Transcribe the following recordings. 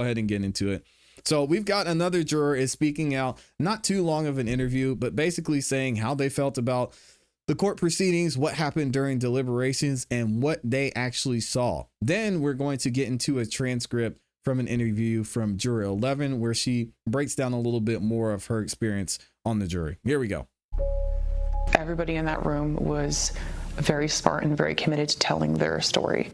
ahead and get into it. So we've got another juror is speaking out, not too long of an interview, but basically saying how they felt about the court proceedings, what happened during deliberations, and what they actually saw. Then we're going to get into a transcript from an interview from Juror 11, where she breaks down a little bit more of her experience on the jury. Here we go. Everybody in that room was very smart and very committed to telling their story.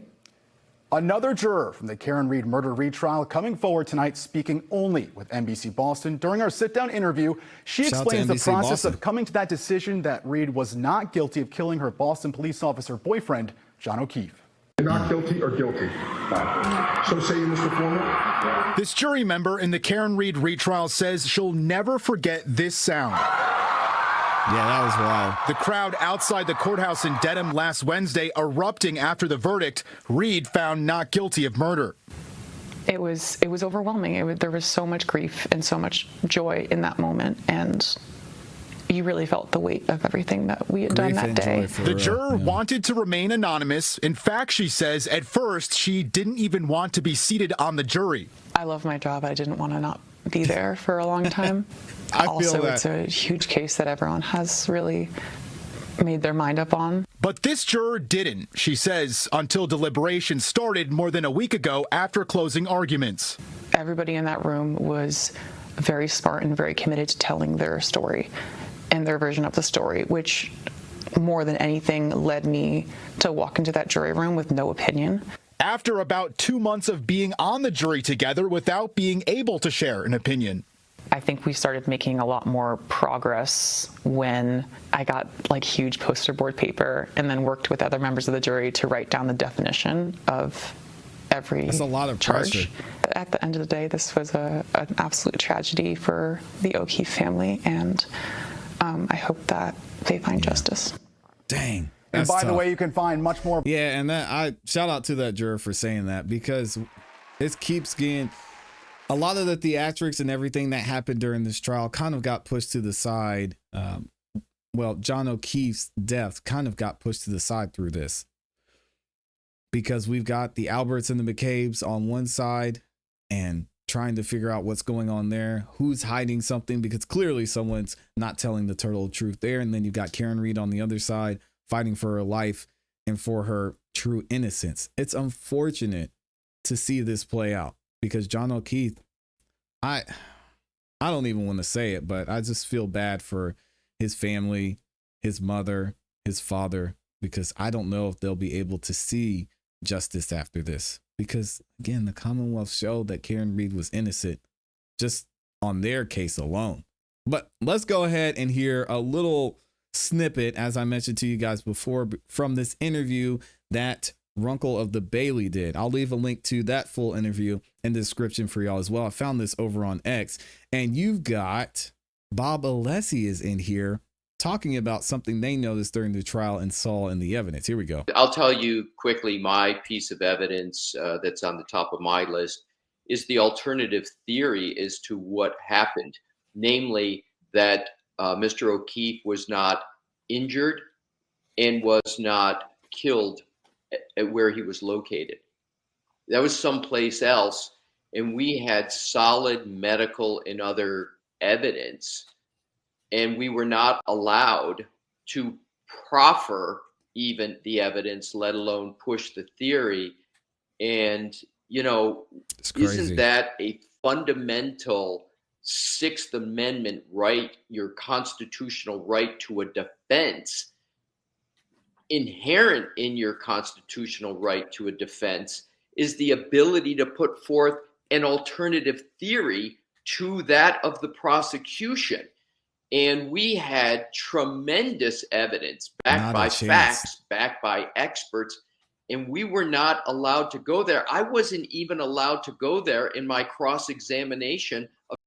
Another juror from the Karen Read murder retrial coming forward tonight, speaking only with NBC Boston. During our sit-down interview, she explains the process of coming to that decision that Read was not guilty of killing her Boston police officer boyfriend, John O'Keefe. Not guilty or guilty? So say you, Mr. Foreman. This jury member in the Karen Read retrial says she'll never forget this sound. Yeah, that was wild. The crowd outside the courthouse in Dedham last Wednesday erupting after the verdict. Read found not guilty of murder. It was overwhelming. There was so much grief and so much joy in that moment, and you really felt the weight of everything that we had done that day. The juror wanted to remain anonymous. In fact, she says at first she didn't even want to be seated on the jury. I love my job. I didn't want to not be there for a long time. Also, it's a huge case that everyone has really made their mind up on. But this juror didn't, she says, until deliberations started more than a week ago after closing arguments. Everybody in that room was very smart and very committed to telling their story and their version of the story, which more than anything led me to walk into that jury room with no opinion. After about 2 months of being on the jury together without being able to share an opinion. I think we started making a lot more progress when I got like huge poster board paper and then worked with other members of the jury to write down the definition of every That's a lot of charge. pressure. At the end of the day, this was an absolute tragedy for the O'Keefe family, and I hope that they find justice. Dang. And by the way, you can find much more. Yeah, and that I shout out to that juror for saying that, because it keeps getting a lot of the theatrics and everything that happened during this trial kind of got pushed to the side. Well, John O'Keefe's death kind of got pushed to the side through this, because we've got the Alberts and the McCabe's on one side and trying to figure out what's going on there, who's hiding something, because clearly someone's not telling the total truth there. And then you've got Karen Read on the other side fighting for her life and for her true innocence. It's unfortunate to see this play out, because John O'Keefe, I don't even want to say it, but I just feel bad for his family, his mother, his father, because I don't know if they'll be able to see justice after this. Because again, the Commonwealth showed that Karen Read was innocent just on their case alone. But let's go ahead and hear a little snippet, as I mentioned to you guys before, from this interview that Runkle of the Bailey did. I'll leave a link to that full interview in the description for y'all as well. I found this over on X, and you've got Bob Alessi is in here talking about something they noticed during the trial and saw in the evidence. Here we go. I'll tell you quickly, my piece of evidence that's on the top of my list is the alternative theory as to what happened, namely that Mr. O'Keefe was not injured and was not killed at where he was located. That was someplace else, and we had solid medical and other evidence, and we were not allowed to proffer even the evidence, let alone push the theory. And, you know, isn't that a fundamental Sixth Amendment right, your constitutional right to a defense? Inherent in your constitutional right to a defense is the ability to put forth an alternative theory to that of the prosecution. And we had tremendous evidence backed by facts, backed by experts, and we were not allowed to go there. I wasn't even allowed to go there in my cross-examination of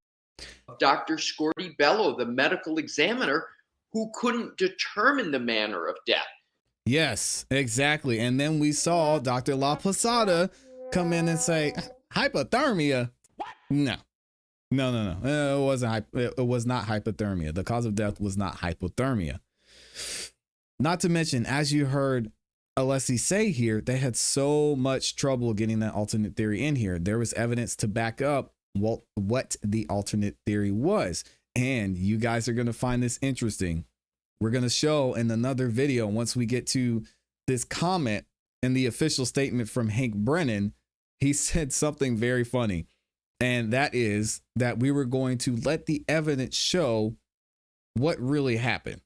Dr. Scorty Bello, the medical examiner, who couldn't determine the manner of death. Yes, exactly. And then we saw Dr. La Posada come in and say, hypothermia. No. It wasn't. It was not hypothermia. The cause of death was not hypothermia. Not to mention, as you heard Alessi say here, they had so much trouble getting that alternate theory in here. There was evidence to back up what the alternate theory was. And you guys are going to find this interesting. We're going to show in another video, once we get to this comment and the official statement from Hank Brennan, he said something very funny. And that is that we were going to let the evidence show what really happened.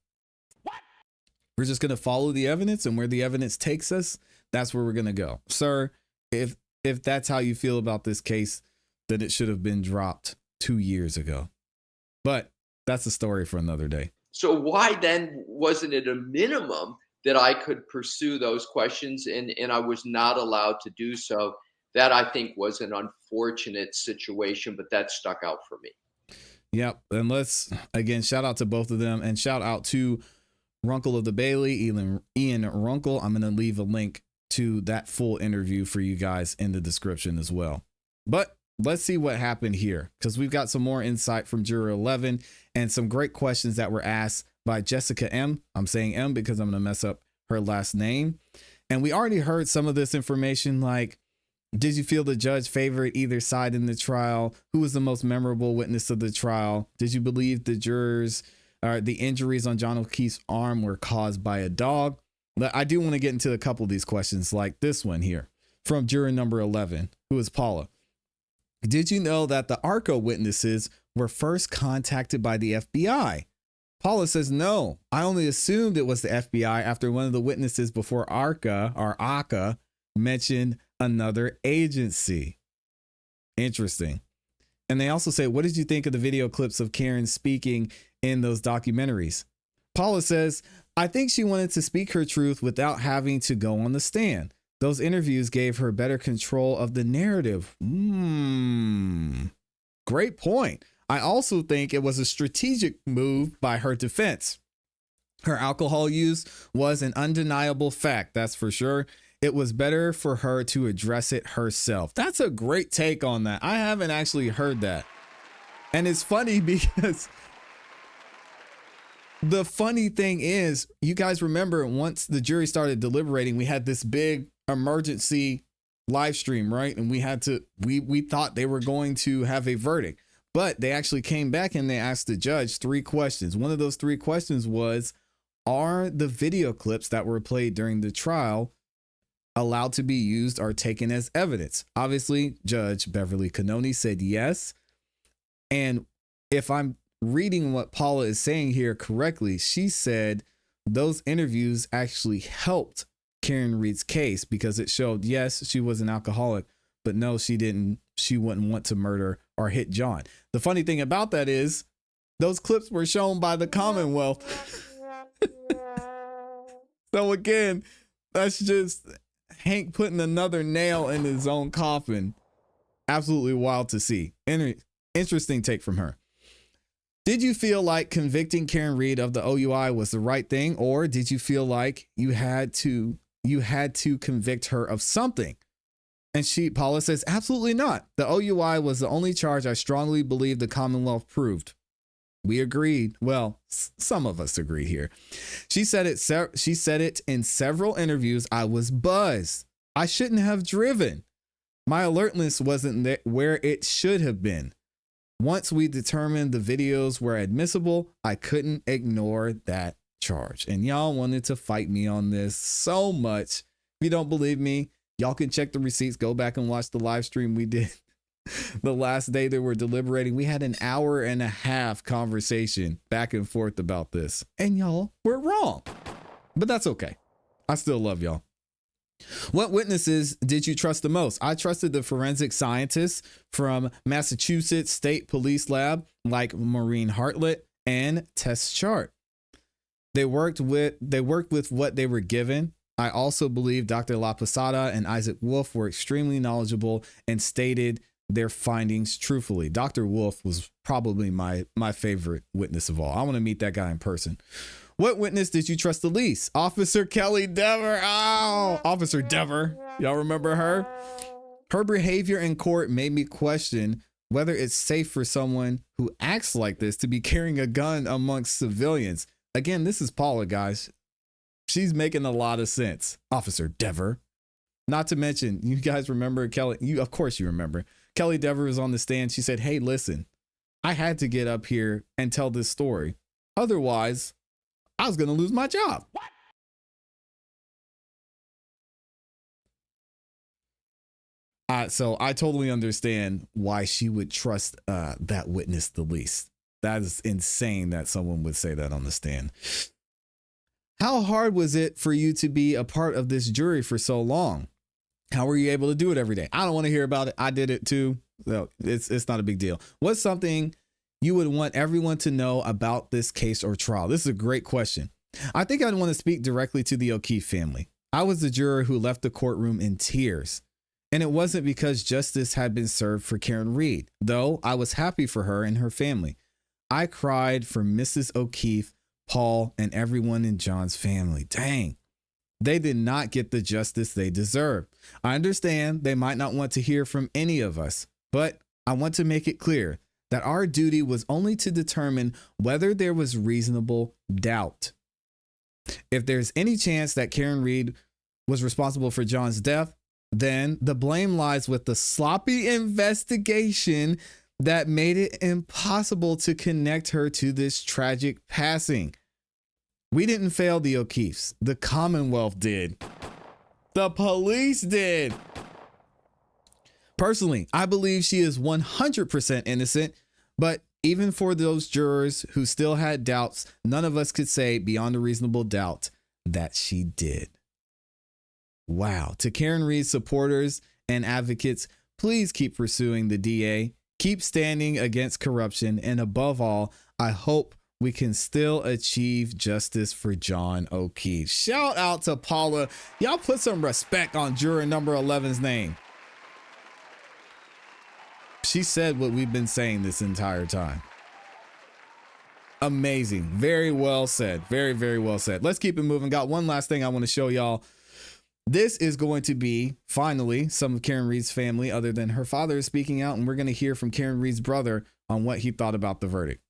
We're just going to follow the evidence, and where the evidence takes us, that's where we're going to go. Sir, if that's how you feel about this case, then it should have been dropped 2 years ago. But that's a story for another day. So why then wasn't it a minimum that I could pursue those questions and I was not allowed to do so? That I think was an unfortunate situation, but that stuck out for me. Yep. And let's, again, shout out to both of them, and shout out to Runkle of the Bailey, Ian Runkle. I'm going to leave a link to that full interview for you guys in the description as well. But let's see what happened here, because we've got some more insight from Juror 11 and some great questions that were asked by Jessica M. I'm saying M because I'm going to mess up her last name. And we already heard some of this information, like, did you feel the judge favored either side in the trial? Who was the most memorable witness of the trial? Did you believe the jurors the injuries on John O'Keefe's arm were caused by a dog? But I do want to get into a couple of these questions, like this one here from juror number 11, who is Paula. Did you know that the ARCA witnesses were first contacted by the FBI? Paula says, no, I only assumed it was the FBI after one of the witnesses before ARCA mentioned another agency. Interesting. And they also say, what did you think of the video clips of Karen speaking in those documentaries? Paula says, I think she wanted to speak her truth without having to go on the stand. Those interviews gave her better control of the narrative. Great point. I also think it was a strategic move by her defense. Her alcohol use was an undeniable fact, that's for sure. It was better for her to address it herself. That's a great take on that. I haven't actually heard that. And it's funny because the funny thing is, you guys remember once the jury started deliberating, we had this big emergency live stream, right? And we thought they were going to have a verdict, but they actually came back and they asked the judge 3 questions. One of those 3 questions was, are the video clips that were played during the trial allowed to be used or taken as evidence? Obviously, Judge Beverly Cannoni said yes. And if I'm reading what Paula is saying here correctly, she said those interviews actually helped Karen Reed's case because it showed, yes, she was an alcoholic, but no, she didn't. She wouldn't want to murder or hit John. The funny thing about that is those clips were shown by the Commonwealth. So again, that's just Hank putting another nail in his own coffin. Absolutely wild to see. Interesting take from her. Did you feel like convicting Karen Reed of the OUI was the right thing, or did you feel like you had to convict her of something? And Paula says, absolutely not. The OUI was the only charge I strongly believe the Commonwealth proved. We agreed. Well, some of us agree here. She said it in several interviews. I was buzzed. I shouldn't have driven. My alertness wasn't where it should have been. Once we determined the videos were admissible, I couldn't ignore that charge. And y'all wanted to fight me on this so much. If you don't believe me, y'all can check the receipts. Go back and watch the live stream we did the last day they were deliberating. We had an 1.5 hour conversation back and forth about this, and y'all were wrong, but that's okay. I still love y'all. What witnesses did you trust the most? I trusted the forensic scientists from Massachusetts State Police Lab, like Maureen Hartlett and Tess Chart. They worked with what they were given. I also believe Dr. La Posada and Isaac Wolf were extremely knowledgeable and stated their findings truthfully. Dr. Wolf was probably my favorite witness of all. I want to meet that guy in person. What witness did you trust the least? Officer Kelly Dever. Oh, Officer Dever. Y'all remember her? Her behavior in court made me question whether it's safe for someone who acts like this to be carrying a gun amongst civilians. Again, this is Paula, guys. She's making a lot of sense, Officer Dever. Not to mention, you guys remember Kelly? Of course you remember. Kelly Dever was on the stand. She said, hey, listen, I had to get up here and tell this story. Otherwise, I was going to lose my job. What? So I totally understand why she would trust that witness the least. That is insane that someone would say that on the stand. How hard was it for you to be a part of this jury for so long? How were you able to do it every day? I don't want to hear about it. I did it too. So it's not a big deal. What's something you would want everyone to know about this case or trial? This is a great question. I think I'd want to speak directly to the O'Keefe family. I was the juror who left the courtroom in tears. And it wasn't because justice had been served for Karen Reed, though I was happy for her and her family. I cried for Mrs. O'Keefe, Paul, and everyone in John's family. Dang. They did not get the justice they deserve. I understand they might not want to hear from any of us, but I want to make it clear that our duty was only to determine whether there was reasonable doubt. If there's any chance that Karen Reed was responsible for John's death, then the blame lies with the sloppy investigation that made it impossible to connect her to this tragic passing. We didn't fail the O'Keefes. The Commonwealth did. The police did. Personally, I believe she is 100% innocent, but even for those jurors who still had doubts, none of us could say beyond a reasonable doubt that she did. Wow. To Karen Reed's supporters and advocates, please keep pursuing the DA, keep standing against corruption, and above all, I hope we can still achieve justice for John O'Keefe. Shout out to Paula. Y'all put some respect on juror number 11's name. She said what we've been saying this entire time. Amazing. Very well said. Very, very well said. Let's keep it moving. Got one last thing I want to show y'all. This is going to be, finally, some of Karen Reed's family, other than her father, is speaking out, and we're going to hear from Karen Reed's brother on what he thought about the verdict.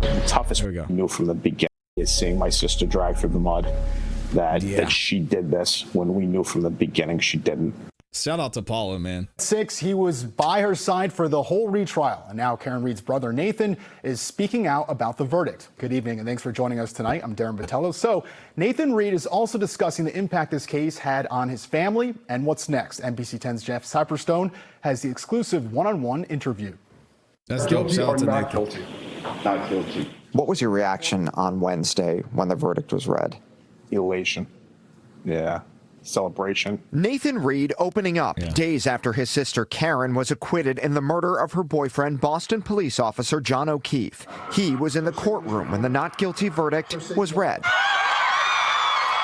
The toughest I knew from the beginning is seeing my sister drag through the mud, that she did this when we knew from the beginning she didn't. Shout out to Paula, man. 6, he was by her side for the whole retrial. And now Karen Reed's brother, Nathan, is speaking out about the verdict. Good evening, and thanks for joining us tonight. I'm Darren Vitello. So Nathan Reed is also discussing the impact this case had on his family and what's next. NBC 10's Jeff Cyperstone has the exclusive one-on-one interview. That's guilty or not guilty? Not guilty. What was your reaction on Wednesday when the verdict was read? Elation. Yeah. Celebration. Nathan Reed opening up days after his sister Karen was acquitted in the murder of her boyfriend, Boston police officer John O'Keefe. He was in the courtroom when the not guilty verdict was read.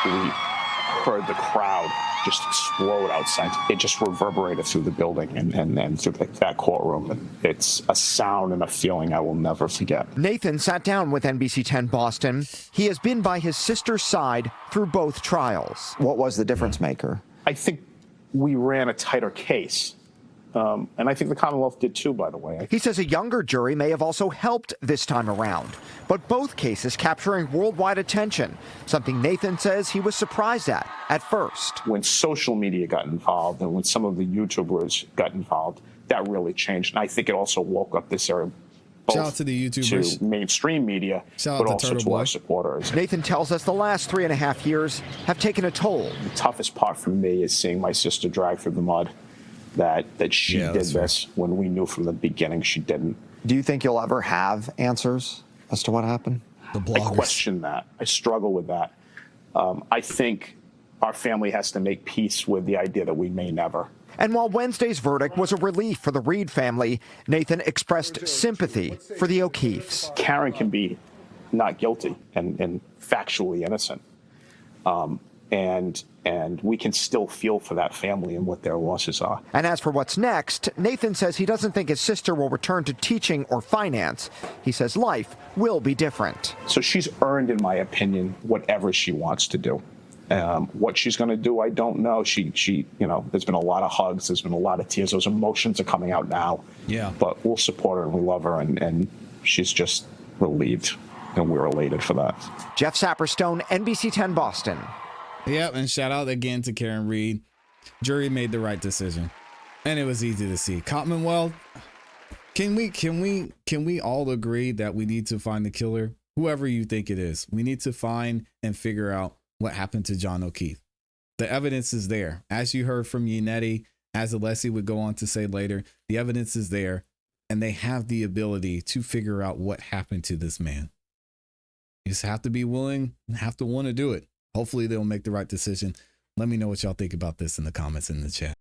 We heard the crowd just explode outside. It just reverberated through the building and through that courtroom. It's a sound and a feeling I will never forget. Nathan sat down with NBC 10 Boston. He has been by his sister's side through both trials. What was the difference maker? I think we ran a tighter case. And I think the Commonwealth did too, by the way. He says a younger jury may have also helped this time around, but both cases capturing worldwide attention, something Nathan says he was surprised at first. When social media got involved and when some of the YouTubers got involved, that really changed. And I think it also woke up this area. Shout out to the YouTubers. To mainstream media, but also to our supporters. Nathan tells us the last 3.5 years have taken a toll. The toughest part for me is seeing my sister drag through the mud. That she did this when we knew from the beginning she didn't. Do you think you'll ever have answers as to what happened? I question that. I struggle with that. I think our family has to make peace with the idea that we may never. And while Wednesday's verdict was a relief for the Reed family, Nathan expressed sympathy for the O'Keefes. Karen can be not guilty and factually innocent. And we can still feel for that family and what their losses are. And as for what's next, Nathan says he doesn't think his sister will return to teaching or finance. He says life will be different. So she's earned, in my opinion, whatever she wants to do. What she's going to do, I don't know. She, there's been a lot of hugs. There's been a lot of tears. Those emotions are coming out now. Yeah. But we'll support her and we love her. And she's just relieved. and we're elated for that. Jeff Saperstone, NBC 10 Boston. Yep, and shout out again to Karen Reed. Jury made the right decision, and it was easy to see. Commonwealth, can we all agree that we need to find the killer? Whoever you think it is, we need to find and figure out what happened to John O'Keefe. The evidence is there. As you heard from Yannetti, as Alessi would go on to say later, the evidence is there, and they have the ability to figure out what happened to this man. You just have to be willing and have to want to do it. Hopefully they'll make the right decision. Let me know what y'all think about this in the comments in the chat.